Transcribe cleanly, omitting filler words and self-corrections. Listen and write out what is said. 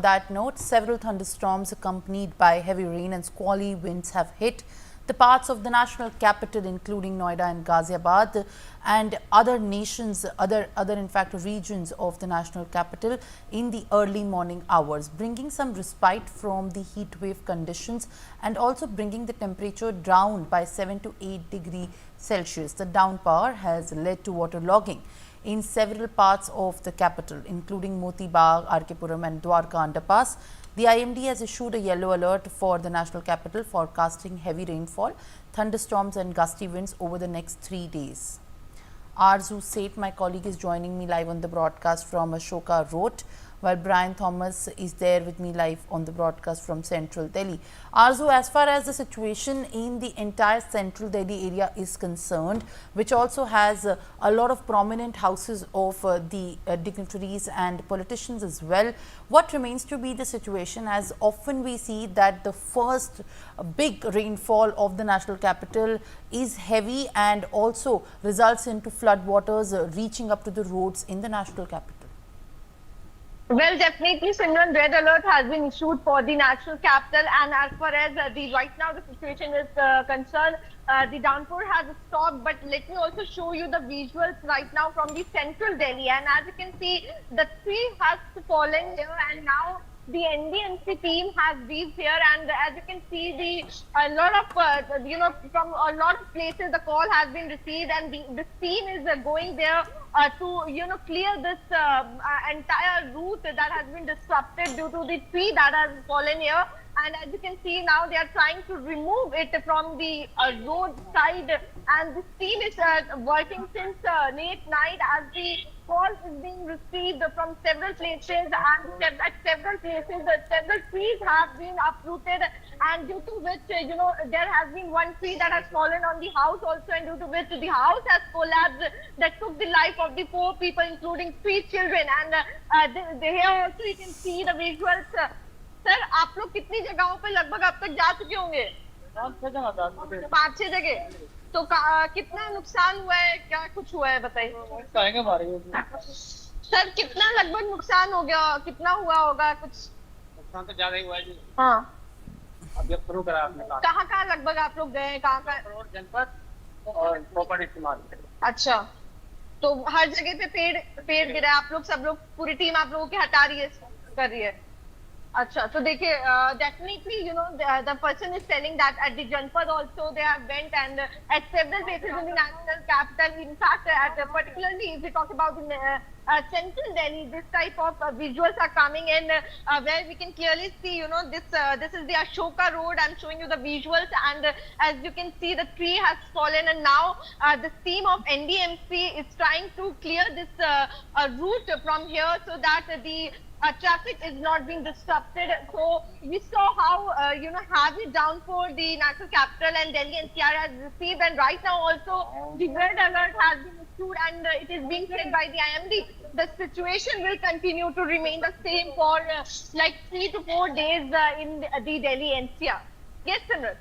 That note, several thunderstorms accompanied by heavy rain and squally winds have hit the parts of the national capital, including Noida and Ghaziabad, and other in fact regions of the national capital in the early morning hours, bringing some respite from the heat wave conditions and also bringing the temperature down by 7 to 8 degrees Celsius. The downpour has led to waterlogging in several parts of the capital, including Moti Bagh, RK Puram and Dwarka underpass. The IMD has issued a yellow alert for the national capital, forecasting heavy rainfall, thunderstorms and gusty winds over the next 3 days. Arzu Seth, my colleague, is joining me live on the broadcast from Ashoka Road, while Brian Thomas is there with me live on the broadcast from Central Delhi. Arzu, as far as the situation in the entire Central Delhi area is concerned, which also has a lot of prominent houses of the dignitaries and politicians as well, what remains to be the situation, as often we see that the first big rainfall of the national capital is heavy and also results into flood waters reaching up to the roads in the national capital? Well, definitely, Simran, red alert has been issued for the national capital, and as far as right now the situation is concerned, the downpour has stopped. But let me also show you the visuals right now from the Central Delhi, and as you can see, the tree has fallen here, and now the NDMC team has reached here, and as you can see, a lot of from a lot of places the call has been received, and the team is going there to clear this entire route that has been disrupted due to the tree that has fallen here. And as you can see now, they are trying to remove it from the road side, and this team is working since late night as the call is being received from several places, and at several places several trees have been uprooted, and due to which there has been one tree that has fallen on the house also, and due to which the house has collapsed, that took the life of the 4 people, including 3 children. And here also you can see the visuals. Sir, आप लोग कितनी जगहों पे लगभग अब तक जा चुके होंगे? 5-6 जगह। तो कितना नुकसान हुआ है, क्या कुछ हुआ है बताइए? सर, कितना लगभग नुकसान हो गया, कितना हुआ होगा कुछ? नुकसान तो ज्यादा ही हुआ है जी। हाँ। अब ये शुरू करा आपने कहाँ कहाँ लगभग आप लोग गए, कहाँ कहाँ? जनपद और प्रॉपर्टी इस्तेमाल। अच्छा, तो हर जगह पे पेड़ गिरा, आप लोग सब लोग पूरी टीम आप लोगों की हटा रही है, कर रही है? Acha. So definitely, the person is telling that at the Janpad also they have went, and at several places in the national capital. In fact, particularly if we talk about the Central Delhi, this type of visuals are coming in where we can clearly see, this is the Ashoka Road. I'm showing you the visuals, and as you can see, the tree has fallen, and now the team of NDMC is trying to clear this route from here so that the traffic is not being disrupted. So we saw how heavy downpour the national capital and Delhi NCR has received, and right now also the red alert has been issued, and it is being said by the IMD the situation will continue to remain the same for like 3 to 4 days in the Delhi NCR. Yes, Simran.